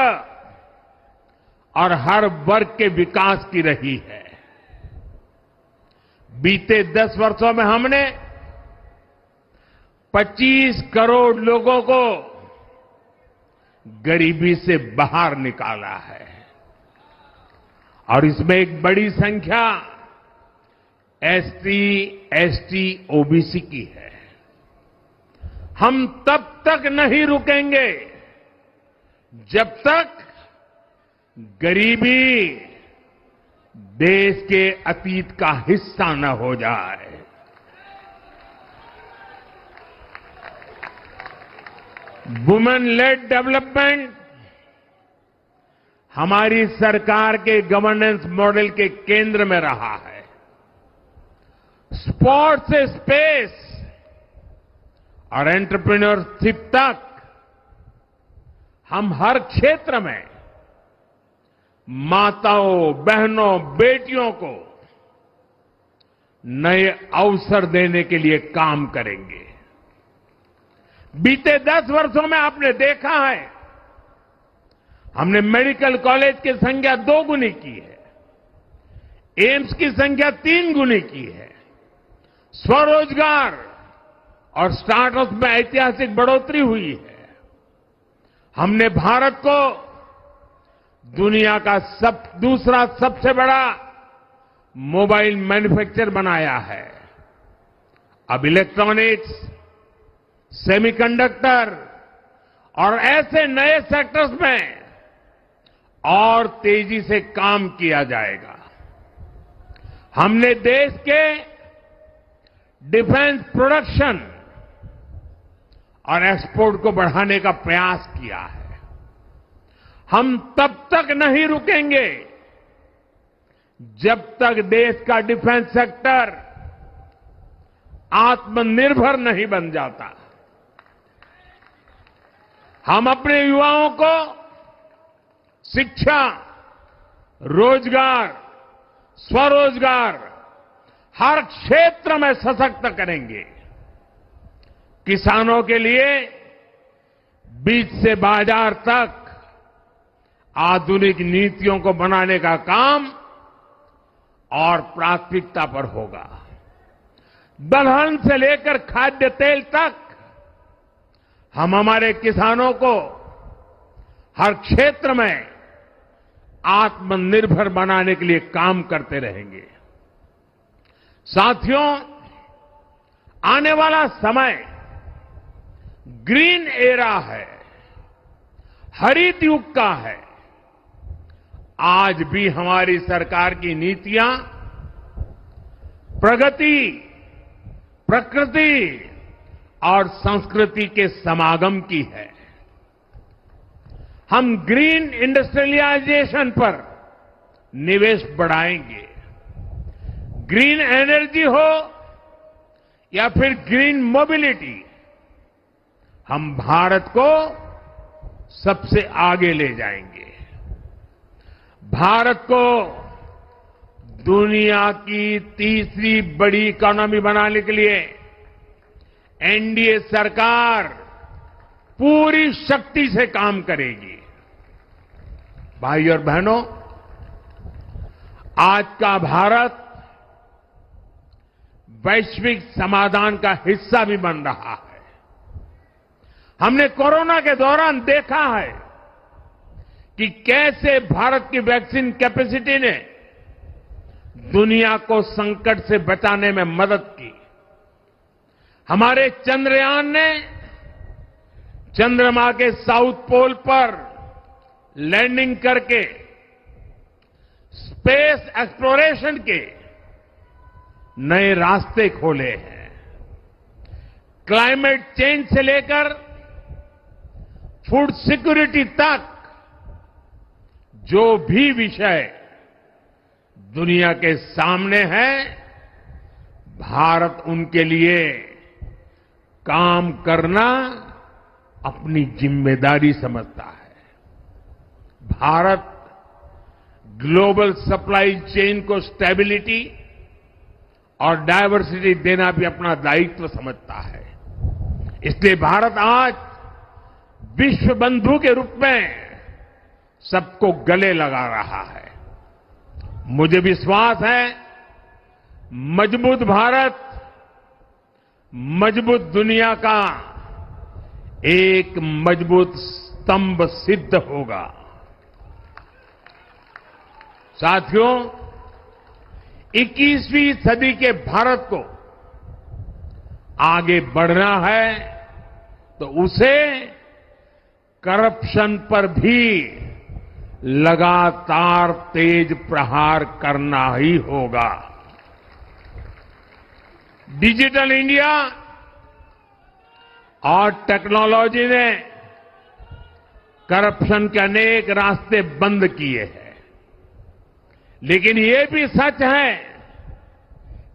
और हर वर्ग के विकास की रही है। बीते 10 वर्षों में हमने 25 करोड़ लोगों को गरीबी से बाहर निकाला है और इसमें एक बड़ी संख्या एसटी, एसटी, ओबीसी की है। हम तब तक नहीं रुकेंगे जब तक गरीबी देश के अतीत का हिस्सा न हो जाए। वुमेन लेड डेवलपमेंट हमारी सरकार के गवर्नेंस मॉडल के केंद्र में रहा है। स्पोर्ट्स से स्पेस और एंटरप्रेन्योरशिप तक हम हर क्षेत्र में माताओं, बहनों, बेटियों को नए अवसर देने के लिए काम करेंगे। बीते 10 वर्षों में आपने देखा है, हमने मेडिकल कॉलेज की संख्या 2 गुनी की है, एम्स की संख्या 3 गुनी की है, स्वरोजगार और स्टार्टअप में ऐतिहासिक बढ़ोतरी हुई है। हमने भारत को दुनिया का दूसरा सबसे बड़ा मोबाइल मैन्युफैक्चर बनाया है। अब इलेक्ट्रॉनिक्स, सेमीकंडक्टर और ऐसे नए सेक्टर्स में और तेजी से काम किया जाएगा। हमने देश के डिफेंस प्रोडक्शन और एक्सपोर्ट को बढ़ाने का प्रयास किया है। हम तब तक नहीं रुकेंगे जब तक देश का डिफेंस सेक्टर आत्मनिर्भर नहीं बन जाता। हम अपने युवाओं को शिक्षा, रोजगार, स्वरोजगार हर क्षेत्र में सशक्त करेंगे। किसानों के लिए बीज से बाजार तक आधुनिक नीतियों को बनाने का काम और प्राथमिकता पर होगा। दलहन से लेकर खाद्य तेल तक हम हमारे किसानों को हर क्षेत्र में आत्मनिर्भर बनाने के लिए काम करते रहेंगे। साथियों, आने वाला समय ग्रीन एरा है, हरित युग का है। आज भी हमारी सरकार की नीतियां प्रगति, प्रकृति और संस्कृति के समागम की है। हम ग्रीन इंडस्ट्रियलाइजेशन पर निवेश बढ़ाएंगे। ग्रीन एनर्जी हो या फिर ग्रीन मोबिलिटी, हम भारत को सबसे आगे ले जाएंगे। भारत को दुनिया की तीसरी बड़ी इकोनॉमी बनाने के लिए एनडीए सरकार पूरी शक्ति से काम करेगी। भाई और बहनों, आज का भारत वैश्विक समाधान का हिस्सा भी बन रहा है। हमने कोरोना के दौरान देखा है कि कैसे भारत की वैक्सीन कैपेसिटी ने दुनिया को संकट से बचाने में मदद की। हमारे चंद्रयान ने चंद्रमा के साउथ पोल पर लैंडिंग करके स्पेस एक्सप्लोरेशन के नए रास्ते खोले हैं। क्लाइमेट चेंज से लेकर फूड सिक्योरिटी तक जो भी विषय दुनिया के सामने है, भारत उनके लिए काम करना अपनी जिम्मेदारी समझता है। भारत ग्लोबल सप्लाई चेन को स्टेबिलिटी और डायवर्सिटी देना भी अपना दायित्व समझता है। इसलिए भारत आज विश्व बंधु के रूप में सबको गले लगा रहा है। मुझे विश्वास है मजबूत भारत मजबूत दुनिया का एक मजबूत स्तंभ सिद्ध होगा। साथियों, 21वीं सदी के भारत को आगे बढ़ना है तो उसे करप्शन पर भी लगातार तेज प्रहार करना ही होगा। डिजिटल इंडिया और टेक्नोलॉजी ने करप्शन के अनेक रास्ते बंद किए हैं, लेकिन ये भी सच है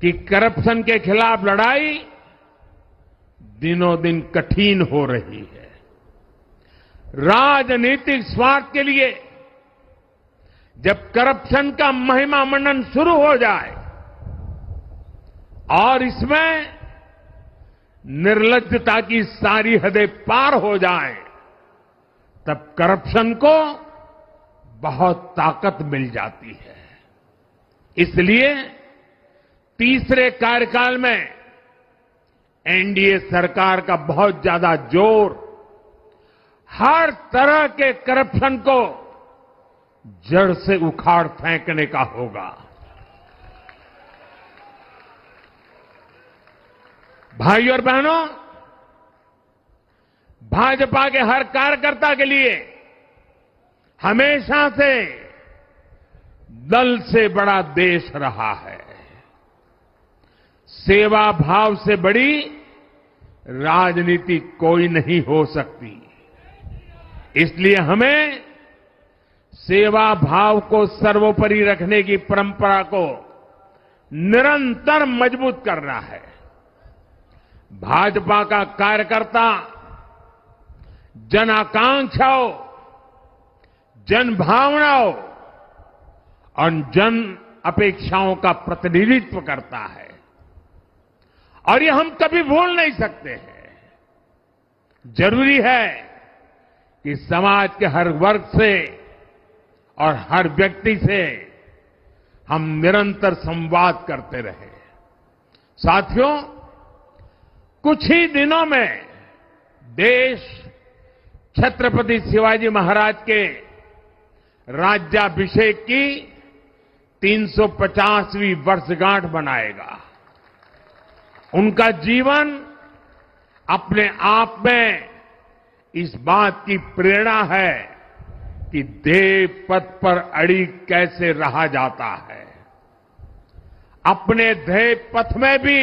कि करप्शन के खिलाफ लड़ाई दिनों दिन कठिन हो रही है। राजनीतिक स्वार्थ के लिए जब करप्शन का महिमा मंडन शुरू हो जाए और इसमें निर्लज्जता की सारी हदें पार हो जाए, तब करप्शन को बहुत ताकत मिल जाती है। इसलिए तीसरे कार्यकाल में एनडीए सरकार का बहुत ज्यादा जोर हर तरह के करप्शन को जड़ से उखाड़ फेंकने का होगा। भाइयों और बहनों, भाजपा के हर कार्यकर्ता के लिए हमेशा से दल से बड़ा देश रहा है। सेवा भाव से बड़ी राजनीति कोई नहीं हो सकती। इसलिए हमें सेवा भाव को सर्वोपरि रखने की परंपरा को निरंतर मजबूत करना है। भाजपा का कार्यकर्ता जन आकांक्षाओं, जन भावनाओं और जन अपेक्षाओं का प्रतिनिधित्व करता है और ये हम कभी भूल नहीं सकते हैं। जरूरी है कि समाज के हर वर्ग से और हर व्यक्ति से हम निरंतर संवाद करते रहे। साथियों, कुछ ही दिनों में देश छत्रपति शिवाजी महाराज के राज्याभिषेक की 350वीं वर्षगांठ मनाएगा। उनका जीवन अपने आप में इस बात की प्रेरणा है कि ध्येय पथ पर अड़ी कैसे रहा जाता है। अपने ध्येय पथ में भी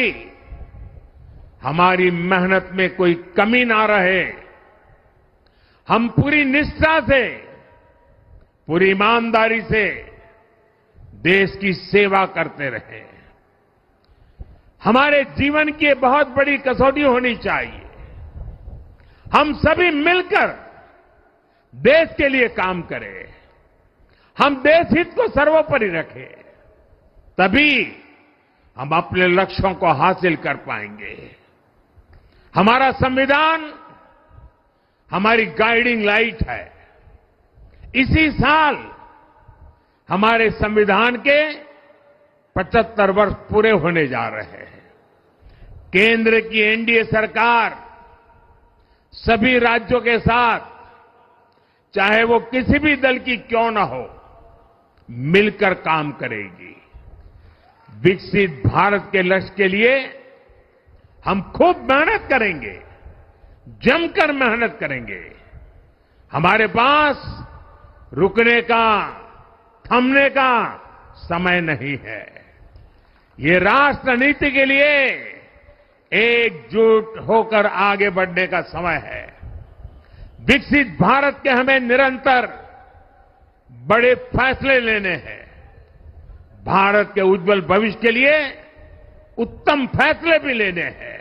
हमारी मेहनत में कोई कमी ना रहे। हम पूरी निष्ठा से, पूरी ईमानदारी से देश की सेवा करते रहे। हमारे जीवन की बहुत बड़ी कसौटी होनी चाहिए। हम सभी मिलकर देश के लिए काम करें, हम देश हित को सर्वोपरि रखें, तभी हम अपने लक्ष्यों को हासिल कर पाएंगे। हमारा संविधान हमारी गाइडिंग लाइट है। इसी साल हमारे संविधान के 75 वर्ष पूरे होने जा रहे हैं। केंद्र की एनडीए सरकार सभी राज्यों के साथ, चाहे वो किसी भी दल की क्यों न हो, मिलकर काम करेगी। विकसित भारत के लक्ष्य के लिए हम खूब मेहनत करेंगे, जमकर मेहनत करेंगे। हमारे पास रुकने का, थमने का समय नहीं है। ये राष्ट्र नीति के लिए एकजुट होकर आगे बढ़ने का समय है। विकसित भारत के हमें निरंतर बड़े फैसले लेने हैं। भारत के उज्जवल भविष्य के लिए उत्तम फैसले भी लेने हैं।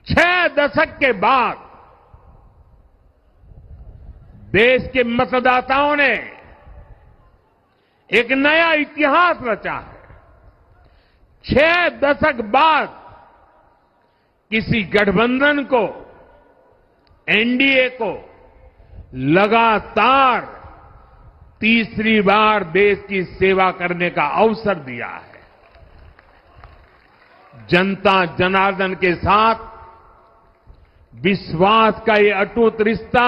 6 दशक के बाद देश के मतदाताओं ने एक नया इतिहास रचा है। 6 दशक बाद किसी गठबंधन को, एनडीए को लगातार तीसरी बार देश की सेवा करने का अवसर दिया है। जनता जनार्दन के साथ विश्वास का ये अटूट रिश्ता,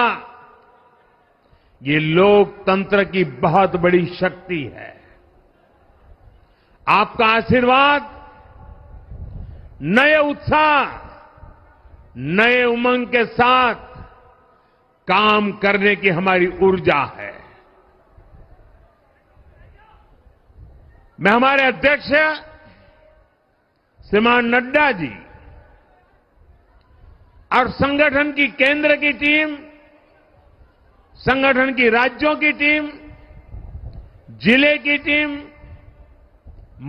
ये लोकतंत्र की बहुत बड़ी शक्ति है। आपका आशीर्वाद नए उत्साह, नए उमंग के साथ काम करने की हमारी ऊर्जा है। मैं हमारे अध्यक्ष श्रीमान नड्डा जी और संगठन की केंद्र की टीम, संगठन की राज्यों की टीम, जिले की टीम,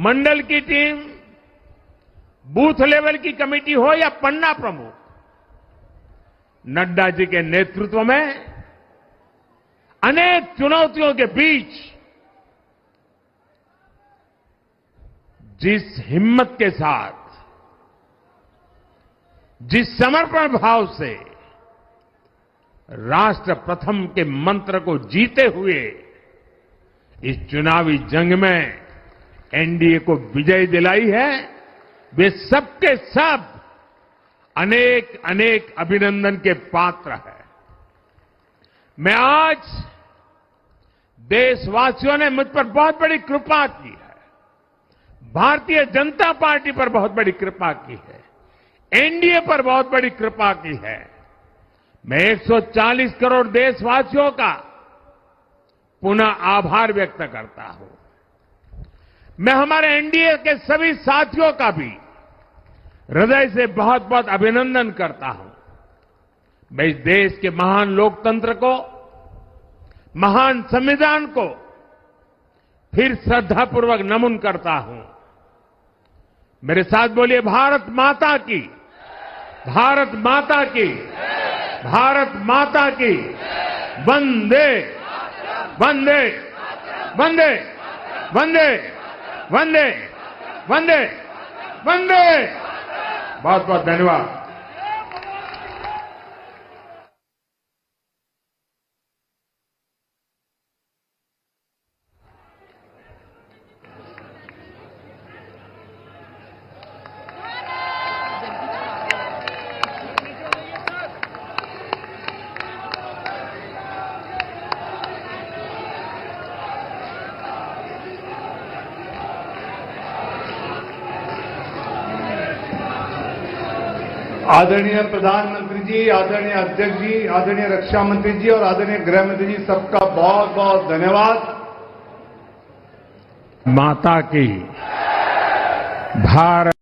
मंडल की टीम, बूथ लेवल की कमेटी हो या पन्ना प्रमुख, नड्डा जी के नेतृत्व में अनेक चुनौतियों के बीच जिस हिम्मत के साथ, जिस समर्पण भाव से राष्ट्र प्रथम के मंत्र को जीते हुए इस चुनावी जंग में एनडीए को विजय दिलाई है, वे सबके सब अनेक अनेक अभिनंदन के पात्र हैं। मैं आज देशवासियों ने मुझ पर बहुत बड़ी कृपा की है, भारतीय जनता पार्टी पर बहुत बड़ी कृपा की है, एनडीए पर बहुत बड़ी कृपा की है। मैं 140 करोड़ देशवासियों का पुनः आभार व्यक्त करता हूं। मैं हमारे एनडीए के सभी साथियों का भी हृदय से बहुत बहुत अभिनंदन करता हूं। मैं इस देश के महान लोकतंत्र को, महान संविधान को फिर श्रद्धापूर्वक नमन करता हूं। मेरे साथ बोलिए, भारत माता की, भारत माता की, भारत माता की, वंदे वंदे वंदे वंदे वंदे वंदे वंदे। बहुत बहुत धन्यवाद। आदरणीय प्रधानमंत्री जी, आदरणीय अध्यक्ष जी, आदरणीय रक्षा मंत्री जी और आदरणीय गृह मंत्री जी, सबका बहुत बहुत धन्यवाद। माता की, भारत